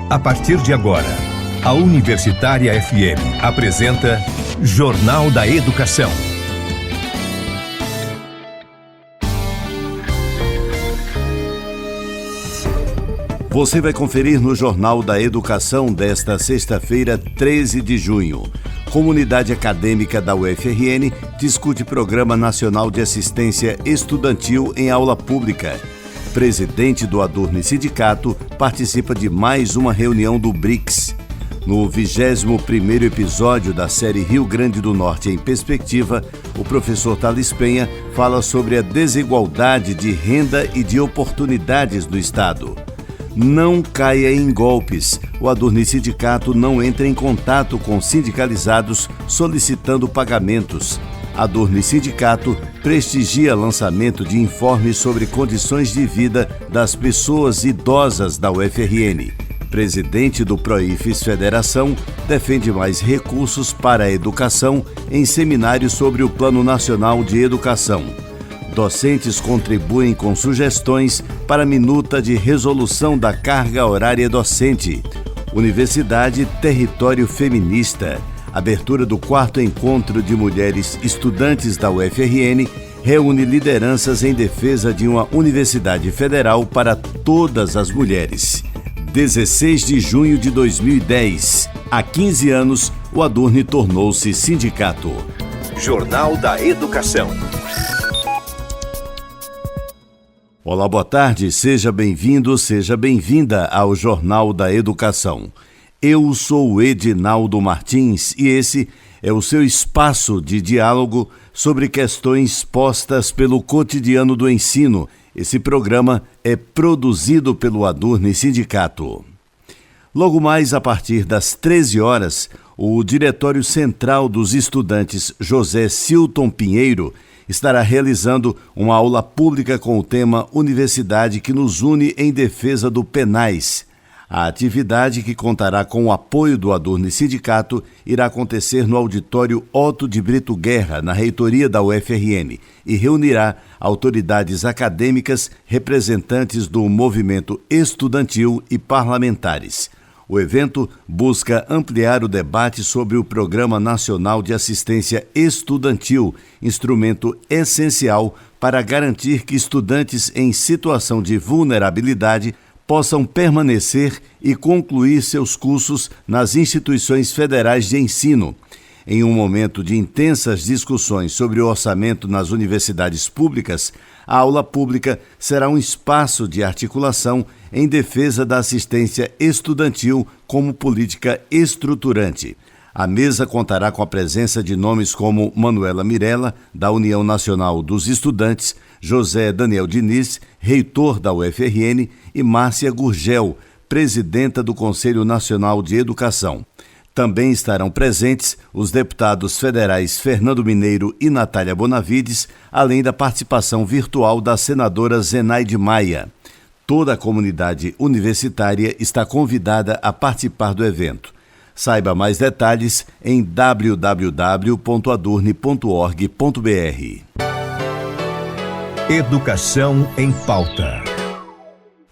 A partir de agora, a Universitária FM apresenta Jornal da Educação. Você vai conferir no Jornal da Educação desta sexta-feira, 13 de junho. Comunidade acadêmica da UFRN discute Programa Nacional de Assistência Estudantil em Aula Pública. Presidente do Adurne Sindicato participa de mais uma reunião do BRICS. No 21º episódio da série Rio Grande do Norte em Perspectiva, o professor Thales Penha fala sobre a desigualdade de renda e de oportunidades no Estado. Não caia em golpes. O Adurne Sindicato não entra em contato com sindicalizados solicitando pagamentos. Adurne Sindicato prestigia lançamento de informes sobre condições de vida das pessoas idosas da UFRN. Presidente do Proifes Federação defende mais recursos para a educação em seminário sobre o Plano Nacional de Educação. Docentes contribuem com sugestões para a minuta de resolução da carga horária docente. Universidade Território Feminista. Abertura do 4º Encontro de Mulheres Estudantes da UFRN reúne lideranças em defesa de uma universidade federal para todas as mulheres. 16 de junho de 2010. Há 15 anos, o Adurne tornou-se sindicato. Jornal da Educação. Olá, boa tarde. Seja bem-vindo, seja bem-vinda ao Jornal da Educação. Eu sou o Edinaldo Martins e esse é o seu espaço de diálogo sobre questões postas pelo cotidiano do ensino. Esse programa é produzido pelo Adurne Sindicato. Logo mais, a partir das 13 horas, o Diretório Central dos Estudantes José Silton Pinheiro estará realizando uma aula pública com o tema Universidade que nos une em defesa do Penais. A atividade, que contará com o apoio do Adurne Sindicato, irá acontecer no auditório Otto de Brito Guerra, na reitoria da UFRN, e reunirá autoridades acadêmicas, representantes do movimento estudantil e parlamentares. O evento busca ampliar o debate sobre o Programa Nacional de Assistência Estudantil, instrumento essencial para garantir que estudantes em situação de vulnerabilidade possam permanecer e concluir seus cursos nas instituições federais de ensino. Em um momento de intensas discussões sobre o orçamento nas universidades públicas, a aula pública será um espaço de articulação em defesa da assistência estudantil como política estruturante. A mesa contará com a presença de nomes como Manuela Mirella, da União Nacional dos Estudantes, José Daniel Diniz, reitor da UFRN, e Márcia Gurgel, presidenta do Conselho Nacional de Educação. Também estarão presentes os deputados federais Fernando Mineiro e Natália Bonavides, além da participação virtual da senadora Zenaide Maia. Toda a comunidade universitária está convidada a participar do evento. Saiba mais detalhes em www.adurne.org.br. Educação em pauta.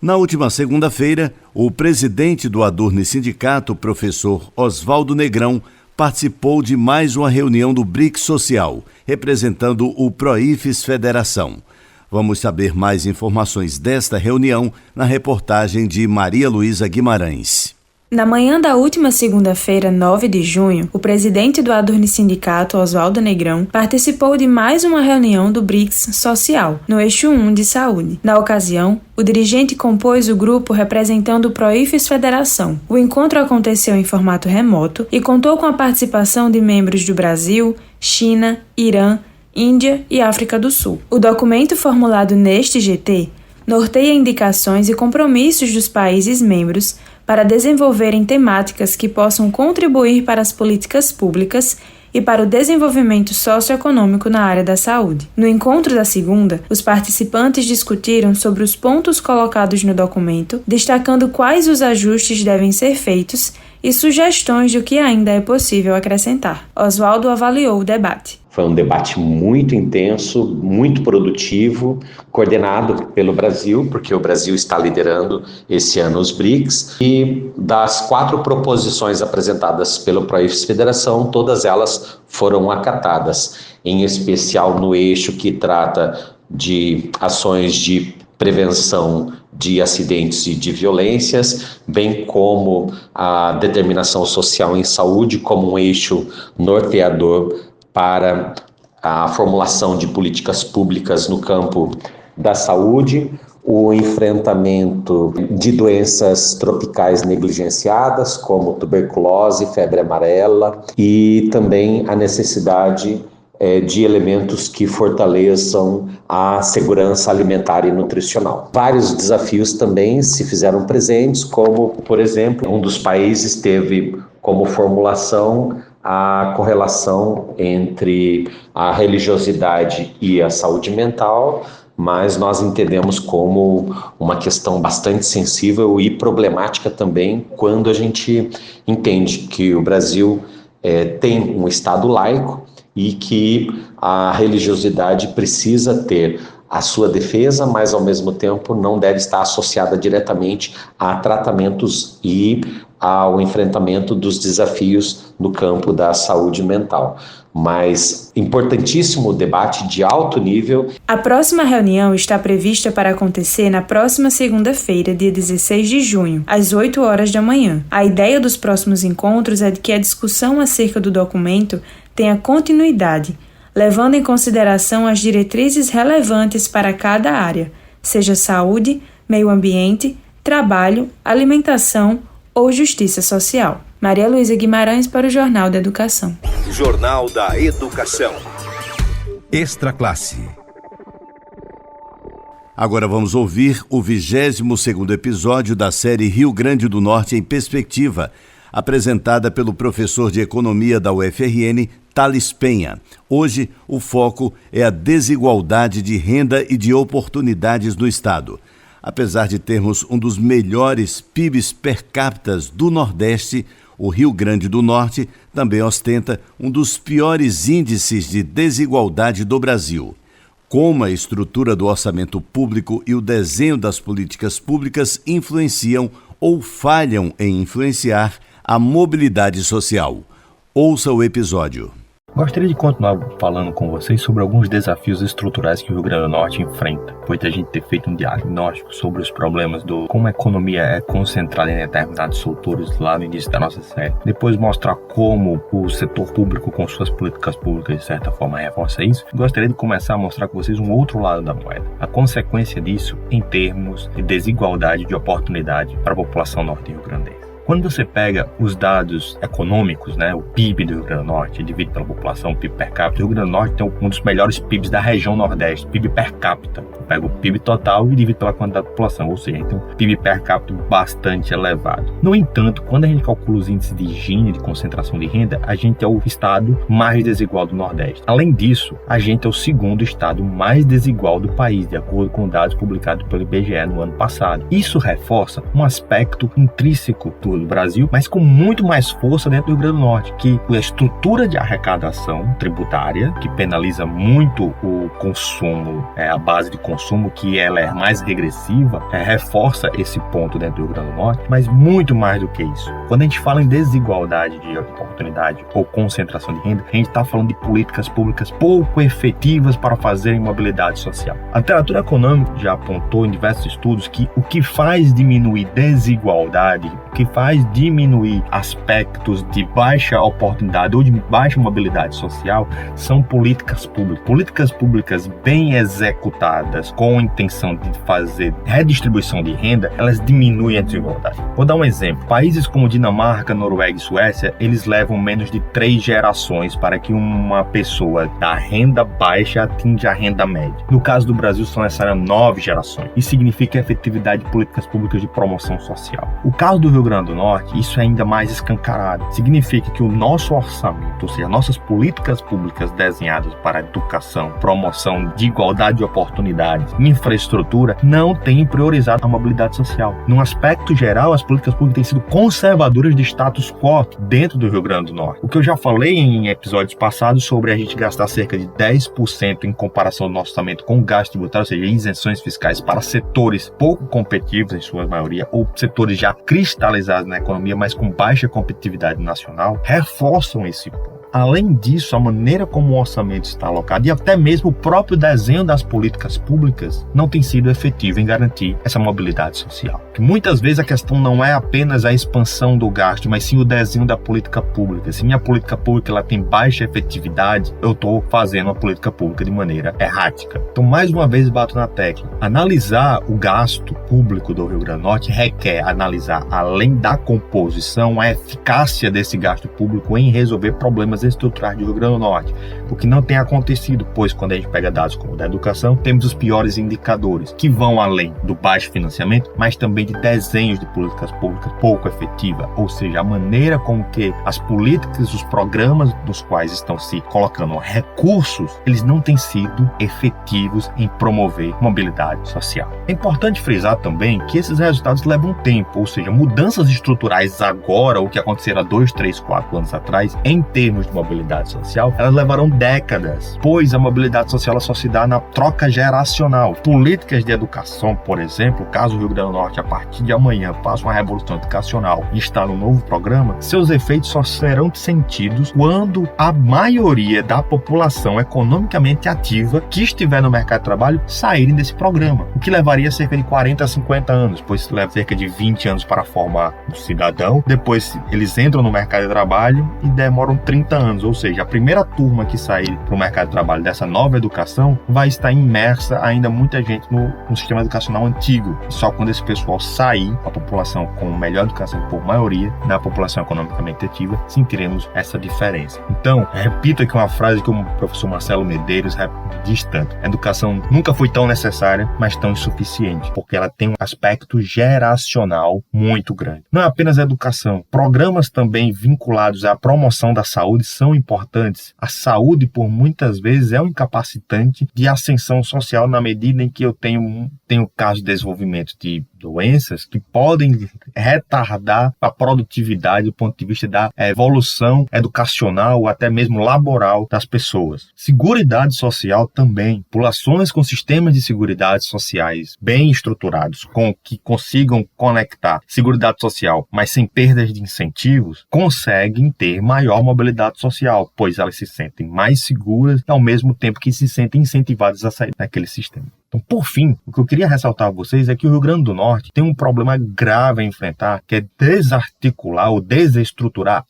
Na última segunda-feira, o presidente do Adurne Sindicato, professor Oswaldo Negrão, participou de mais uma reunião do BRICS Social, representando o Proifes Federação. Vamos saber mais informações desta reunião na reportagem de Maria Luísa Guimarães. Na manhã da última segunda-feira, 9 de junho, o presidente do Adurne Sindicato, Oswaldo Negrão, participou de mais uma reunião do BRICS Social, no eixo 1 de saúde. Na ocasião, o dirigente compôs o grupo representando o Proifes Federação. O encontro aconteceu em formato remoto e contou com a participação de membros do Brasil, China, Irã, Índia e África do Sul. O documento formulado neste GT norteia indicações e compromissos dos países membros para desenvolverem temáticas que possam contribuir para as políticas públicas e para o desenvolvimento socioeconômico na área da saúde. No encontro da segunda, os participantes discutiram sobre os pontos colocados no documento, destacando quais os ajustes devem ser feitos e sugestões do que ainda é possível acrescentar. Oswaldo avaliou o debate. Foi um debate muito intenso, muito produtivo, coordenado pelo Brasil, porque o Brasil está liderando esse ano os BRICS, e das 4 proposições apresentadas pelo Proifes Federação, todas elas foram acatadas, em especial no eixo que trata de ações de prevenção de acidentes e de violências, bem como a determinação social em saúde como um eixo norteador para a formulação de políticas públicas no campo da saúde, o enfrentamento de doenças tropicais negligenciadas, como tuberculose, febre amarela, e também a necessidade de elementos que fortaleçam a segurança alimentar e nutricional. Vários desafios também se fizeram presentes, como, por exemplo, um dos países teve como formulação a correlação entre a religiosidade e a saúde mental, mas nós entendemos como uma questão bastante sensível e problemática também quando a gente entende que o Brasil tem um Estado laico e que a religiosidade precisa ter a sua defesa, mas ao mesmo tempo não deve estar associada diretamente a tratamentos e ao enfrentamento dos desafios no campo da saúde mental. Mas importantíssimo debate de alto nível. A próxima reunião está prevista para acontecer na próxima segunda-feira, dia 16 de junho, às 8 horas da manhã. A ideia dos próximos encontros é de que a discussão acerca do documento tenha continuidade, levando em consideração as diretrizes relevantes para cada área, seja saúde, meio ambiente, trabalho, alimentação ou justiça social. Maria Luísa Guimarães para o Jornal da Educação. Jornal da Educação. Extra Classe. Agora vamos ouvir o 22º episódio da série Rio Grande do Norte em Perspectiva, apresentada pelo professor de Economia da UFRN, Thales Penha. Hoje, o foco é a desigualdade de renda e de oportunidades no Estado. Apesar de termos um dos melhores PIBs per capita do Nordeste, o Rio Grande do Norte também ostenta um dos piores índices de desigualdade do Brasil. Como a estrutura do orçamento público e o desenho das políticas públicas influenciam ou falham em influenciar a mobilidade social. Ouça o episódio. Gostaria de continuar falando com vocês sobre alguns desafios estruturais que o Rio Grande do Norte enfrenta, depois de a gente ter feito um diagnóstico sobre os problemas como a economia é concentrada em determinados setores lá no início da nossa série. Depois mostrar como o setor público com suas políticas públicas de certa forma reforça isso. Gostaria de começar a mostrar com vocês um outro lado da moeda, a consequência disso em termos de desigualdade de oportunidade para a população norte-rio-grandense. Quando você pega os dados econômicos, o PIB do Rio Grande do Norte, divide pela população, o PIB per capita, o Rio Grande do Norte tem um dos melhores PIBs da região Nordeste, PIB per capita. Pega o PIB total e divide pela quantidade da população, ou seja, a gente tem um PIB per capita bastante elevado. No entanto, quando a gente calcula os índices de Gini, de concentração de renda, a gente é o estado mais desigual do Nordeste. Além disso, a gente é o segundo estado mais desigual do país, de acordo com dados publicados pelo IBGE no ano passado. Isso reforça um aspecto intrínseco do Brasil, mas com muito mais força dentro do Rio Grande do Norte, que a estrutura de arrecadação tributária, que penaliza muito o consumo, a base de consumo, que ela é mais regressiva, reforça esse ponto dentro do Rio Grande do Norte, mas muito mais do que isso. Quando a gente fala em desigualdade de oportunidade ou concentração de renda, a gente está falando de políticas públicas pouco efetivas para fazerem mobilidade social. A literatura econômica já apontou em diversos estudos que o que faz diminuir desigualdade, o que faz diminuir aspectos de baixa oportunidade ou de baixa mobilidade social são políticas públicas. Políticas públicas bem executadas com a intenção de fazer redistribuição de renda, elas diminuem a desigualdade. Vou dar um exemplo. Países como Dinamarca, Noruega e Suécia, eles levam menos de 3 gerações para que uma pessoa da renda baixa atinja a renda média. No caso do Brasil, são necessárias 9 gerações. Isso significa efetividade de políticas públicas de promoção social. O caso do Rio Grande do Norte, isso é ainda mais escancarado. Significa que o nosso orçamento, ou seja, nossas políticas públicas desenhadas para a educação, promoção de igualdade de oportunidades, infraestrutura, não tem priorizado a mobilidade social. Num aspecto geral, as políticas públicas têm sido conservadoras de status quo dentro do Rio Grande do Norte. O que eu já falei em episódios passados sobre a gente gastar cerca de 10% em comparação do nosso orçamento com o gasto tributário, ou seja, isenções fiscais para setores pouco competitivos, em sua maioria, ou setores já cristalizados na economia, mas com baixa competitividade nacional, reforçam esse ponto. Além disso, a maneira como o orçamento está alocado e até mesmo o próprio desenho das políticas públicas não tem sido efetivo em garantir essa mobilidade social. Que muitas vezes a questão não é apenas a expansão do gasto, mas sim o desenho da política pública. Se minha política pública ela tem baixa efetividade, eu estou fazendo a política pública de maneira errática. Então, mais uma vez, bato na tecla. Analisar o gasto público do Rio Grande do Norte requer analisar, além da composição, a eficácia desse gasto público em resolver problemas estruturais do Rio Grande do Norte, o que não tem acontecido, pois quando a gente pega dados como o da educação, temos os piores indicadores, que vão além do baixo financiamento, mas também de desenhos de políticas públicas pouco efetiva, ou seja, a maneira com que as políticas, os programas dos quais estão se colocando recursos, eles não têm sido efetivos em promover mobilidade social. É importante frisar também que esses resultados levam tempo, ou seja, mudanças estruturais agora, o que aconteceram há 2, 3, 4 anos atrás, em termos de mobilidade social, elas levarão décadas, pois a mobilidade social só se dá na troca geracional. Políticas de educação, por exemplo, caso o Rio Grande do Norte, a partir de amanhã, faça uma revolução educacional e instale um novo programa, seus efeitos só serão sentidos quando a maioria da população economicamente ativa que estiver no mercado de trabalho saírem desse programa, o que levaria cerca de 40 a 50 anos, pois leva cerca de 20 anos para formar um cidadão, depois eles entram no mercado de trabalho e demoram 30 anos, ou seja, a primeira turma que sair para o mercado de trabalho dessa nova educação vai estar imersa ainda muita gente no sistema educacional antigo. E só quando esse pessoal sair, a população com melhor educação por maioria, na população economicamente ativa, sentiremos essa diferença. Então, repito aqui uma frase que o professor Marcelo Medeiros diz tanto: a educação nunca foi tão necessária, mas tão insuficiente, porque ela tem um aspecto geracional muito grande. Não é apenas a educação, programas também vinculados à promoção da saúde são importantes. A saúde, por muitas vezes, é um incapacitante de ascensão social na medida em que eu tenho casos de desenvolvimento de doenças que podem retardar a produtividade do ponto de vista da evolução educacional ou até mesmo laboral das pessoas. Seguridade social também. Populações com sistemas de seguridade sociais bem estruturados, que consigam conectar seguridade social, mas sem perdas de incentivos, conseguem ter maior mobilidade social, pois elas se sentem mais seguras e ao mesmo tempo que se sentem incentivadas a sair daquele sistema. Então, por fim, o que eu queria ressaltar a vocês é que o Rio Grande do Norte tem um problema grave a enfrentar, que é desarticular ou desestruturar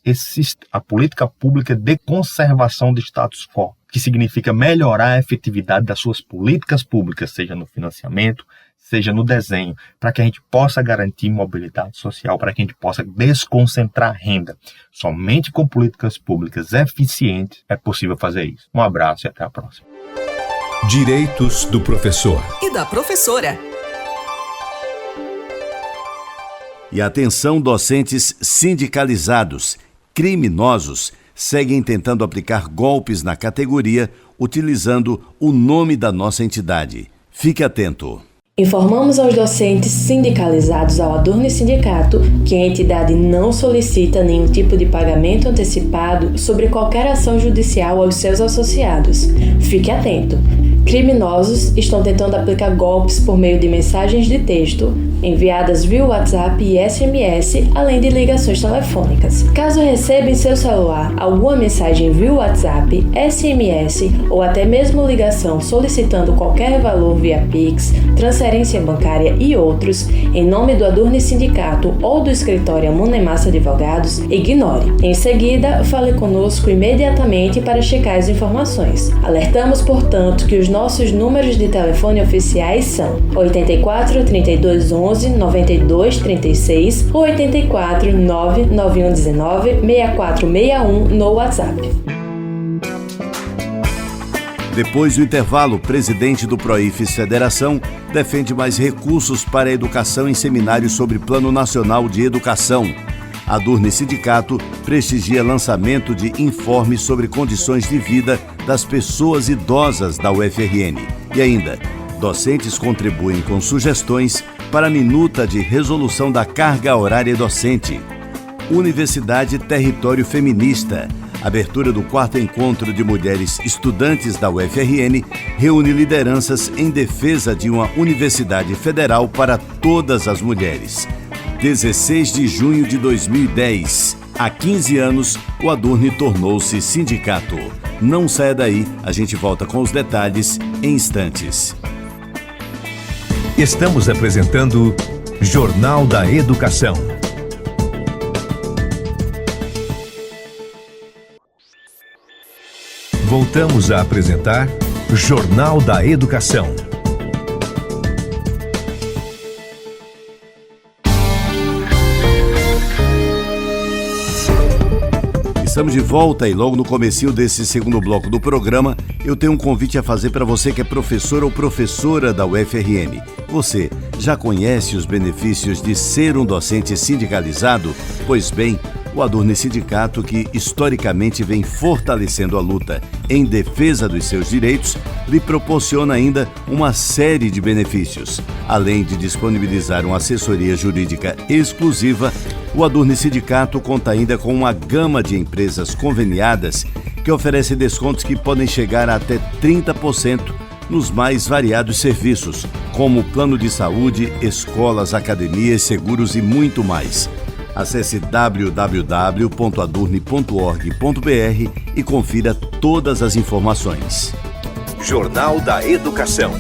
a política pública de conservação do status quo, que significa melhorar a efetividade das suas políticas públicas, seja no financiamento, seja no desenho, para que a gente possa garantir mobilidade social, para que a gente possa desconcentrar renda. Somente com políticas públicas eficientes é possível fazer isso. Um abraço e até a próxima. Direitos do professor e da professora. E atenção, docentes sindicalizados, criminosos, seguem tentando aplicar golpes na categoria utilizando o nome da nossa entidade. Fique atento. Informamos aos docentes sindicalizados ao Adurni Sindicato que a entidade não solicita nenhum tipo de pagamento antecipado sobre qualquer ação judicial aos seus associados. Fique atento. Criminosos estão tentando aplicar golpes por meio de mensagens de texto enviadas via WhatsApp e SMS, além de ligações telefônicas. Caso receba em seu celular alguma mensagem via WhatsApp, SMS ou até mesmo ligação solicitando qualquer valor via Pix, transferência bancária e outros, em nome do Adurni Sindicato ou do escritório Monemassa Advogados, ignore. Em seguida, fale conosco imediatamente para checar as informações. Alertamos, portanto, que os nossos números de telefone oficiais são 84 32 11 92 36 ou 84 99119 6461 no WhatsApp. Depois do intervalo, o presidente do Proifes Federação defende mais recursos para a educação em seminário sobre Plano Nacional de Educação. A Adurni Sindicato prestigia lançamento de informes sobre condições de vida das pessoas idosas da UFRN. E ainda, docentes contribuem com sugestões para a minuta de resolução da carga horária docente. Universidade Território Feminista. Abertura do 4º Encontro de Mulheres Estudantes da UFRN reúne lideranças em defesa de uma universidade federal para todas as mulheres. 16 de junho de 2010. Há 15 anos, o Adurni tornou-se sindicato. Não saia daí, a gente volta com os detalhes em instantes. Estamos apresentando Jornal da Educação. Voltamos a apresentar Jornal da Educação. Estamos de volta e logo no comecinho desse segundo bloco do programa, eu tenho um convite a fazer para você que é professor ou professora da UFRN. Você já conhece os benefícios de ser um docente sindicalizado? Pois bem, o Adurni Sindicato, que historicamente vem fortalecendo a luta em defesa dos seus direitos, lhe proporciona ainda uma série de benefícios. Além de disponibilizar uma assessoria jurídica exclusiva, o Adurni Sindicato conta ainda com uma gama de empresas conveniadas que oferecem descontos que podem chegar a até 30% nos mais variados serviços, como plano de saúde, escolas, academias, seguros e muito mais. Acesse www.adurni.org.br e confira todas as informações. Jornal da Educação.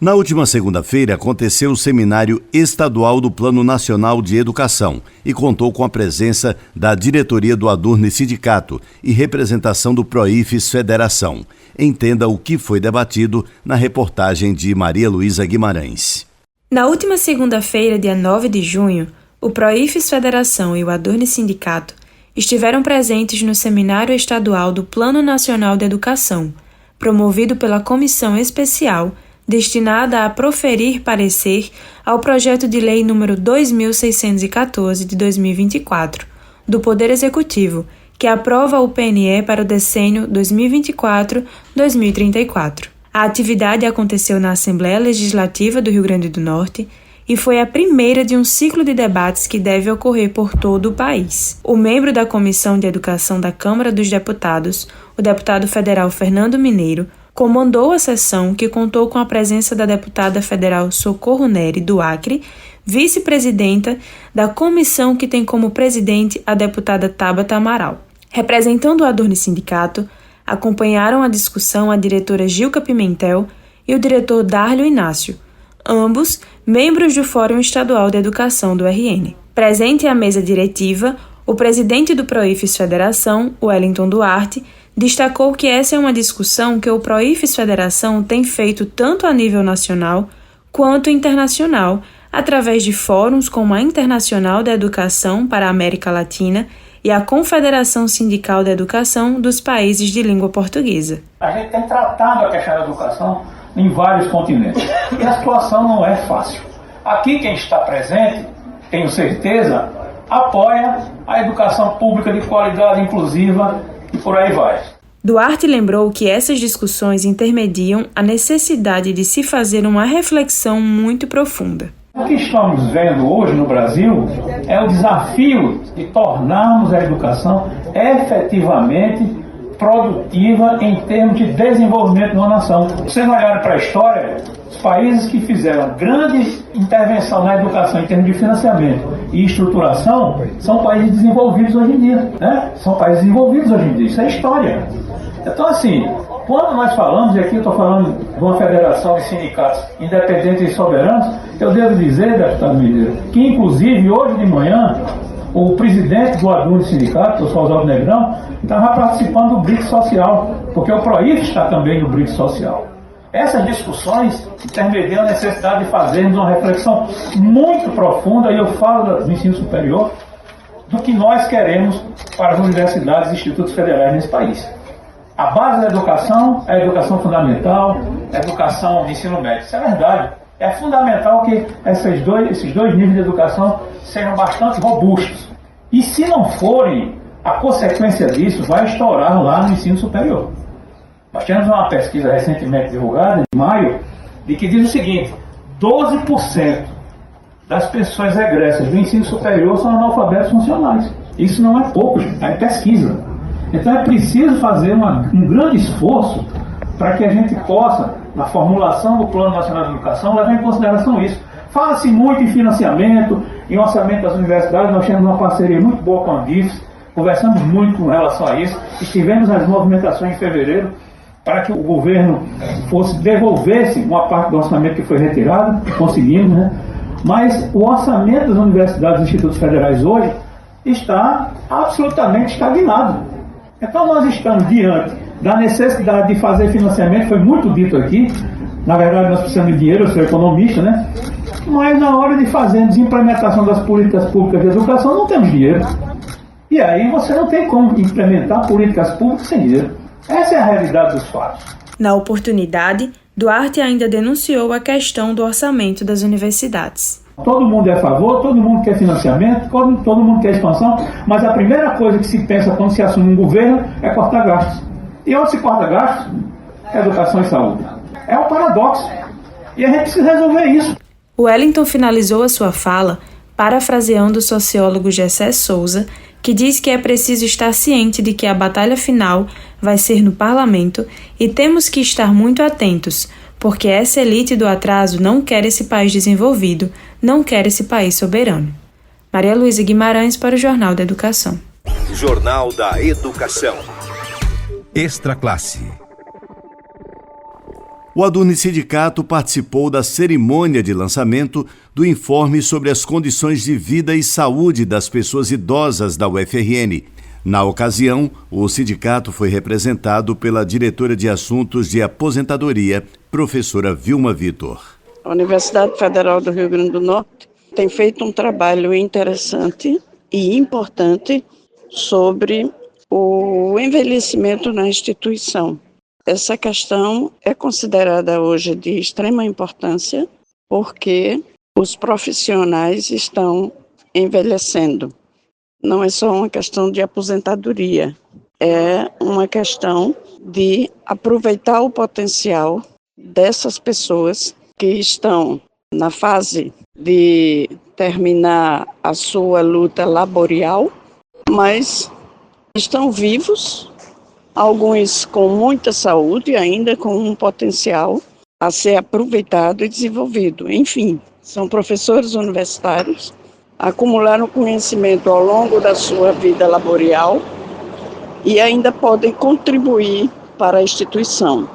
Na última segunda-feira aconteceu o Seminário Estadual do Plano Nacional de Educação e contou com a presença da diretoria do Adurni Sindicato e representação do Proifes Federação. Entenda o que foi debatido na reportagem de Maria Luísa Guimarães. Na última segunda-feira, dia 9 de junho, o Proifes Federação e o Adurni Sindicato estiveram presentes no Seminário Estadual do Plano Nacional de Educação, promovido pela Comissão Especial destinada a proferir parecer ao projeto de lei número 2614 de 2024, do Poder Executivo, que aprova o PNE para o decênio 2024-2034. A atividade aconteceu na Assembleia Legislativa do Rio Grande do Norte e foi a primeira de um ciclo de debates que deve ocorrer por todo o país. O membro da Comissão de Educação da Câmara dos Deputados, o deputado federal Fernando Mineiro, comandou a sessão que contou com a presença da deputada federal Socorro Nery, do Acre, vice-presidenta da comissão que tem como presidente a deputada Tabata Amaral. Representando o Adurni Sindicato, acompanharam a discussão a diretora Gilca Pimentel e o diretor Darlio Inácio, ambos membros do Fórum Estadual de Educação do RN. Presente à mesa diretiva, o presidente do Proifes Federação, Wellington Duarte, destacou que essa é uma discussão que o Proifes Federação tem feito tanto a nível nacional quanto internacional, através de fóruns como a Internacional da Educação para a América Latina e a Confederação Sindical da Educação dos Países de Língua Portuguesa. A gente tem tratado a questão da educação em vários continentes e a situação não é fácil. Aqui quem está presente, tenho certeza, apoia a educação pública de qualidade inclusiva e por aí vai. Duarte lembrou que essas discussões intermediam a necessidade de se fazer uma reflexão muito profunda. O que estamos vendo hoje no Brasil é o desafio de tornarmos a educação efetivamente produtiva em termos de desenvolvimento de uma nação. Vocês olharem para a história, os países que fizeram grande intervenção na educação em termos de financiamento e estruturação são países desenvolvidos hoje em dia, né? São países desenvolvidos hoje em dia, isso é história. Então, assim, quando nós falamos, e aqui eu estou falando de uma federação de sindicatos independentes e soberanos, eu devo dizer, deputado Mineiro, que inclusive hoje de manhã, o presidente do Adurni Sindicato, o Sr. Oswaldo Negrão, estava participando do BRICS Social, porque o Proifes está também no BRICS Social. Essas discussões intermediam a necessidade de fazermos uma reflexão muito profunda, e eu falo do ensino superior, do que nós queremos para as universidades e institutos federais nesse país. A base da educação é a educação fundamental, a educação de ensino médio. Isso é verdade. É fundamental que esses dois níveis de educação sejam bastante robustos. E se não forem, a consequência disso vai estourar lá no ensino superior. Nós tivemos uma pesquisa recentemente divulgada, em maio, de que diz o seguinte: 12% das pessoas egressas do ensino superior são analfabetos funcionais. Isso não é pouco, é pesquisa. Então é preciso fazer um grande esforço para que a gente possa, na formulação do Plano Nacional de Educação, levar em consideração isso. Fala-se muito em financiamento, em orçamento das universidades. Nós temos uma parceria muito boa com a Andifes, conversamos muito com relação a isso, estivemos nas movimentações em fevereiro para que o governo devolvesse uma parte do orçamento que foi retirado, conseguimos, né? Mas o orçamento das universidades e institutos federais hoje está absolutamente estagnado. Então nós estamos diante da necessidade de fazer financiamento, foi muito dito aqui. Na verdade nós precisamos de dinheiro, eu sou economista, né? Mas na hora de fazermos implementação das políticas públicas de educação não temos dinheiro. E aí você não tem como implementar políticas públicas sem dinheiro. Essa é a realidade dos fatos. Na oportunidade, Duarte ainda denunciou a questão do orçamento das universidades. Todo mundo é a favor, todo mundo quer financiamento, todo mundo quer expansão, mas a primeira coisa que se pensa quando se assume um governo é cortar gastos. E onde se corta gastos? Educação e saúde. É um paradoxo. E a gente precisa resolver isso. Wellington finalizou a sua fala parafraseando o sociólogo Gessé Souza, que diz que é preciso estar ciente de que a batalha final vai ser no parlamento e temos que estar muito atentos, porque essa elite do atraso não quer esse país desenvolvido, não quer esse país soberano. Maria Luísa Guimarães para o Jornal da Educação. Jornal da Educação. Extra Classe. O Adurni Sindicato participou da cerimônia de lançamento do informe sobre as condições de vida e saúde das pessoas idosas da UFRN. Na ocasião, o sindicato foi representado pela diretora de Assuntos de Aposentadoria, professora Vilma Vitor. A Universidade Federal do Rio Grande do Norte tem feito um trabalho interessante e importante sobre o envelhecimento na instituição. Essa questão é considerada hoje de extrema importância porque os profissionais estão envelhecendo. Não é só uma questão de aposentadoria, é uma questão de aproveitar o potencial dessas pessoas que estão na fase de terminar a sua luta laboral, mas estão vivos, alguns com muita saúde, ainda com um potencial a ser aproveitado e desenvolvido. Enfim, são professores universitários, acumularam conhecimento ao longo da sua vida laboral e ainda podem contribuir para a instituição.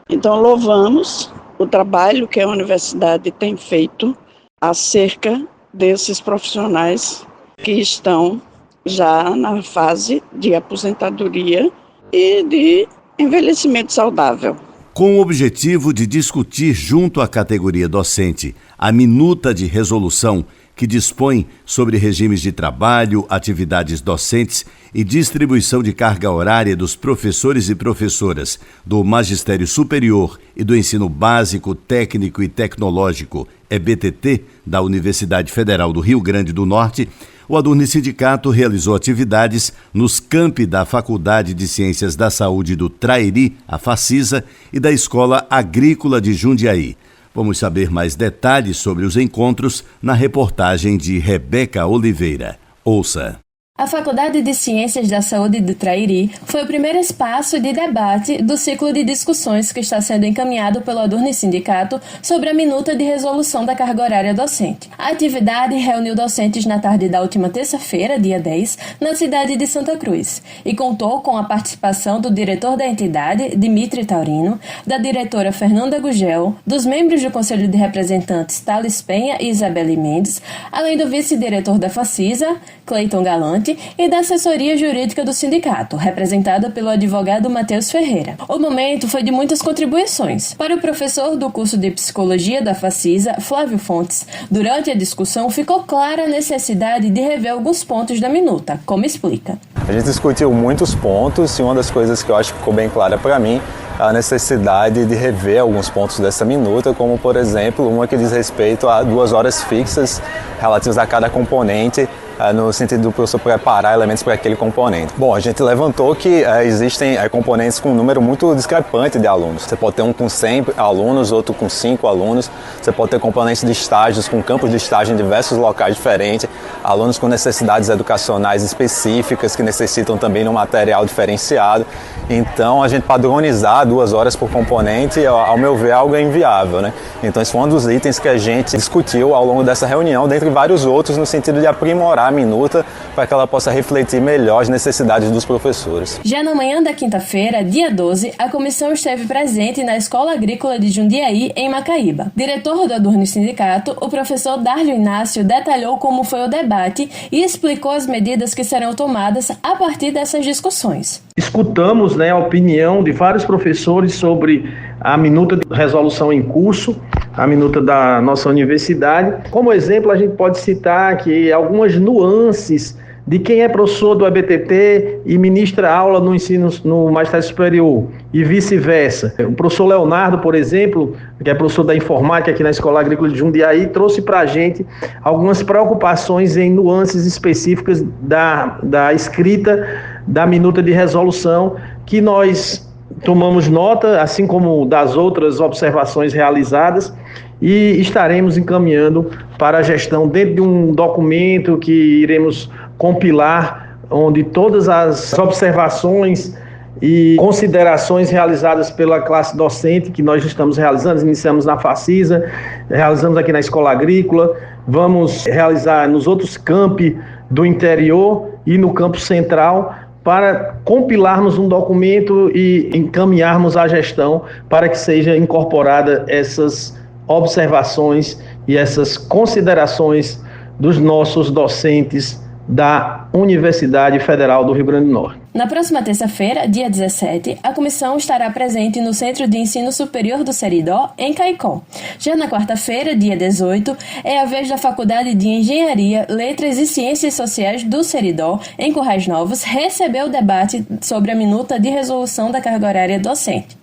Então, louvamos o trabalho que a universidade tem feito acerca desses profissionais que estão já na fase de aposentadoria e de envelhecimento saudável. Com o objetivo de discutir junto à categoria docente a minuta de resolução que dispõe sobre regimes de trabalho, atividades docentes e distribuição de carga horária dos professores e professoras do Magistério Superior e do Ensino Básico, Técnico e Tecnológico, EBTT, da Universidade Federal do Rio Grande do Norte, o Adurni Sindicato realizou atividades nos campi da Faculdade de Ciências da Saúde do Trairi, a Facisa, e da Escola Agrícola de Jundiaí. Vamos saber mais detalhes sobre os encontros na reportagem de Rebeca Oliveira. Ouça. A Faculdade de Ciências da Saúde do Trairi foi o primeiro espaço de debate do ciclo de discussões que está sendo encaminhado pelo Adurni Sindicato sobre a minuta de resolução da carga horária docente. A atividade reuniu docentes na tarde da última terça-feira, dia 10, na cidade de Santa Cruz, e contou com a participação do diretor da entidade, Dimitri Taurino, da diretora Fernanda Gugel, dos membros do Conselho de Representantes Thales Penha e Isabelle Mendes, além do vice-diretor da Facisa, Cleiton Galante, e da assessoria jurídica do sindicato, representada pelo advogado Matheus Ferreira. O momento foi de muitas contribuições. Para o professor do curso de Psicologia da Facisa, Flávio Fontes, durante a discussão ficou clara a necessidade de rever alguns pontos da minuta, como explica. A gente discutiu muitos pontos e uma das coisas que eu acho que ficou bem clara para mim é a necessidade de rever alguns pontos dessa minuta, como, por exemplo, uma que diz respeito a 2 horas fixas relativas a cada componente, no sentido do professor preparar elementos para aquele componente. Bom, a gente levantou que existem componentes com um número muito discrepante de alunos. Você pode ter um com 100 alunos, outro com 5 alunos. Você pode ter componentes de estágios com campos de estágio em diversos locais diferentes, alunos com necessidades educacionais específicas que necessitam também de um material diferenciado. Então, a gente padronizar 2 horas por componente, ao meu ver, é algo inviável, né? Então, esse foi um dos itens que a gente discutiu ao longo dessa reunião, dentre vários outros, no sentido de aprimorar a minuta para que ela possa refletir melhor as necessidades dos professores. Já na manhã da quinta-feira, dia 12, a comissão esteve presente na Escola Agrícola de Jundiaí, em Macaíba. Diretor do Adurne Sindicato, o professor Darlio Inácio detalhou como foi o debate e explicou as medidas que serão tomadas a partir dessas discussões. Escutamos, a opinião de vários professores sobre a minuta de resolução em curso, a minuta da nossa universidade. Como exemplo, a gente pode citar que algumas nuances de quem é professor do ABTT e ministra aula no magistério superior e vice-versa. O professor Leonardo, por exemplo, que é professor da informática aqui na Escola Agrícola de Jundiaí, trouxe para a gente algumas preocupações em nuances específicas da escrita da minuta de resolução, que nós tomamos nota, assim como das outras observações realizadas, e estaremos encaminhando para a gestão dentro de um documento que iremos compilar, onde todas as observações e considerações realizadas pela classe docente, que nós estamos realizando, iniciamos na Facisa, realizamos aqui na Escola Agrícola, vamos realizar nos outros campi do interior e no campo central, para compilarmos um documento e encaminharmos à gestão para que seja incorporada essas observações e essas considerações dos nossos docentes da Universidade Federal do Rio Grande do Norte. Na próxima terça-feira, dia 17, a comissão estará presente no Centro de Ensino Superior do Seridó, em Caicó. Já na quarta-feira, dia 18, é a vez da Faculdade de Engenharia, Letras e Ciências Sociais do Seridó, em Currais Novos, receber o debate sobre a minuta de resolução da carga horária docente.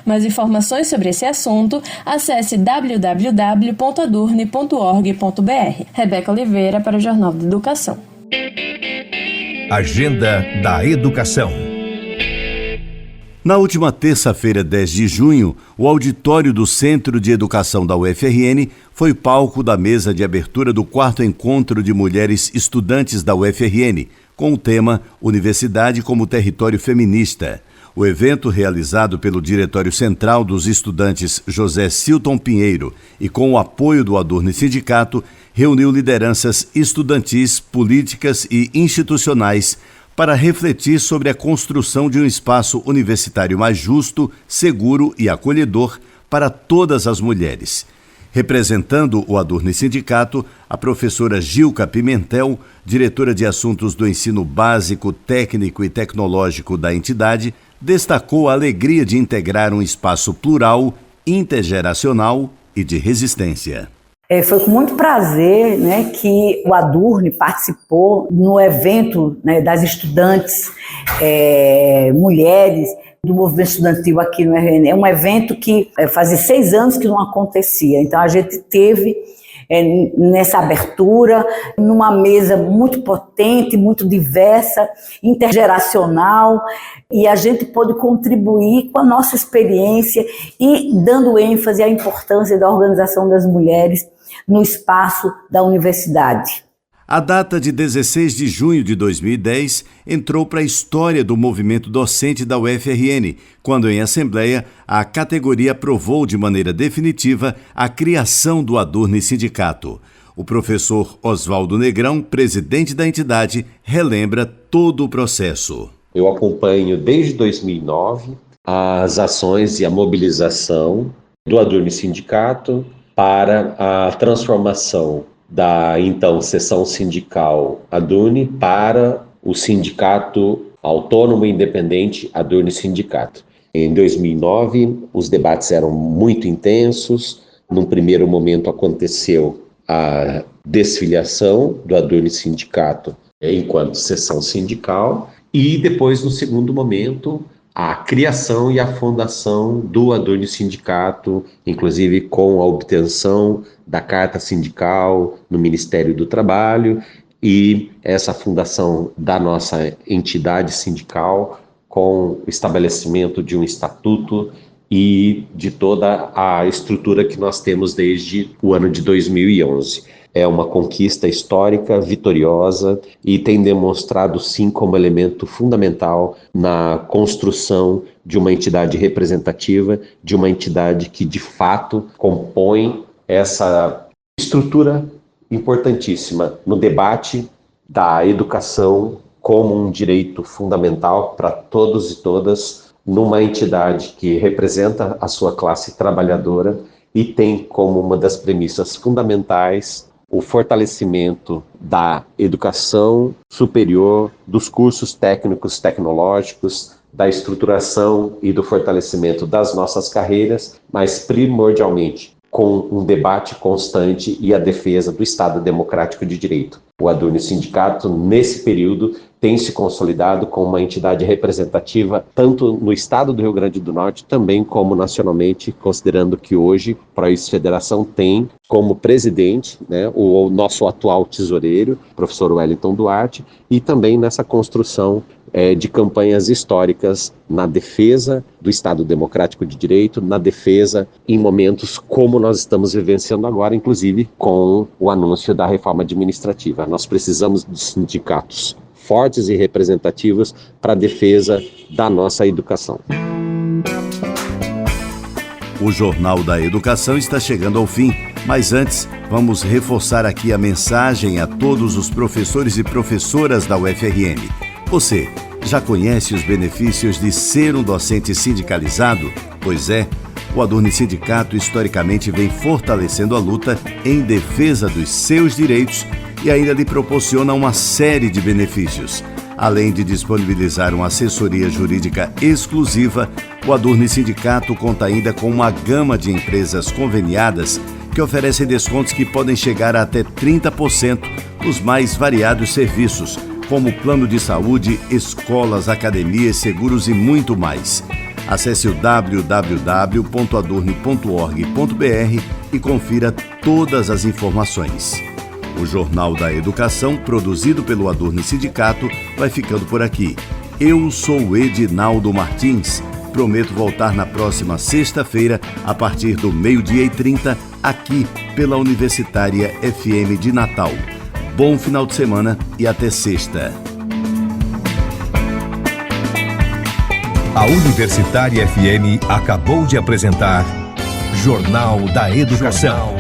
Mais informações sobre esse assunto, acesse www.adurne.org.br. Rebeca Oliveira para o Jornal da Educação. Agenda da Educação. Na última terça-feira, 10 de junho, o auditório do Centro de Educação da UFRN foi palco da mesa de abertura do 4º Encontro de Mulheres Estudantes da UFRN, com o tema Universidade como Território Feminista. O evento, realizado pelo Diretório Central dos Estudantes José Silton Pinheiro e com o apoio do Adurne Sindicato, reuniu lideranças estudantis, políticas e institucionais para refletir sobre a construção de um espaço universitário mais justo, seguro e acolhedor para todas as mulheres. Representando o Adurne Sindicato, a professora Gilca Pimentel, diretora de Assuntos do Ensino Básico, Técnico e Tecnológico da entidade, destacou a alegria de integrar um espaço plural, intergeracional e de resistência. Foi com muito prazer, que o Adurne participou no evento, das estudantes mulheres do movimento estudantil aqui no RN. É um evento que fazia 6 anos que não acontecia, então a gente teve nessa abertura, numa mesa muito potente, muito diversa, intergeracional, e a gente pôde contribuir com a nossa experiência e dando ênfase à importância da organização das mulheres no espaço da universidade. A data de 16 de junho de 2010 entrou para a história do movimento docente da UFRN, quando em assembleia a categoria aprovou de maneira definitiva a criação do Adurne Sindicato. O professor Oswaldo Negrão, presidente da entidade, relembra todo o processo. Eu acompanho desde 2009 as ações e a mobilização do Adurne Sindicato para a transformação da então seção sindical Adurne para o Sindicato Autônomo e Independente Adurne Sindicato. Em 2009, os debates eram muito intensos. Num primeiro momento aconteceu a desfiliação do Adurne Sindicato enquanto seção sindical E depois, no segundo momento, a criação e a fundação do Adurni Sindicato, inclusive com a obtenção da carta sindical no Ministério do Trabalho, e essa fundação da nossa entidade sindical com o estabelecimento de um estatuto e de toda a estrutura que nós temos desde o ano de 2011. É uma conquista histórica, vitoriosa, e tem demonstrado sim como elemento fundamental na construção de uma entidade representativa, de uma entidade que de fato compõe essa estrutura importantíssima no debate da educação como um direito fundamental para todos e todas, numa entidade que representa a sua classe trabalhadora e tem como uma das premissas fundamentais o fortalecimento da educação superior, dos cursos técnicos tecnológicos, da estruturação e do fortalecimento das nossas carreiras, mas primordialmente com um debate constante e a defesa do Estado Democrático de Direito. O Adurni Sindicato, nesse período, tem se consolidado como uma entidade representativa tanto no estado do Rio Grande do Norte, também como nacionalmente, considerando que hoje a Prois Federação tem como presidente, o nosso atual tesoureiro, professor Wellington Duarte, e também nessa construção de campanhas históricas na defesa do Estado Democrático de Direito, na defesa em momentos como nós estamos vivenciando agora, inclusive com o anúncio da reforma administrativa. Nós precisamos de sindicatos fortes e representativos para a defesa da nossa educação. O Jornal da Educação está chegando ao fim, mas antes vamos reforçar aqui a mensagem a todos os professores e professoras da UFRN. Você já conhece os benefícios de ser um docente sindicalizado? Pois é, o Adurni Sindicato historicamente vem fortalecendo a luta em defesa dos seus direitos e ainda lhe proporciona uma série de benefícios. Além de disponibilizar uma assessoria jurídica exclusiva, o Adurni Sindicato conta ainda com uma gama de empresas conveniadas que oferecem descontos que podem chegar a até 30% nos mais variados serviços, como plano de saúde, escolas, academias, seguros e muito mais. Acesse o www.adurni.org.br e confira todas as informações. O Jornal da Educação, produzido pelo Adurni Sindicato, vai ficando por aqui. Eu sou o Edinaldo Martins. Prometo voltar na próxima sexta-feira, a partir do 12h30, aqui pela Universitária FM de Natal. Bom final de semana e até sexta. A Universitária FM acabou de apresentar Jornal da Educação.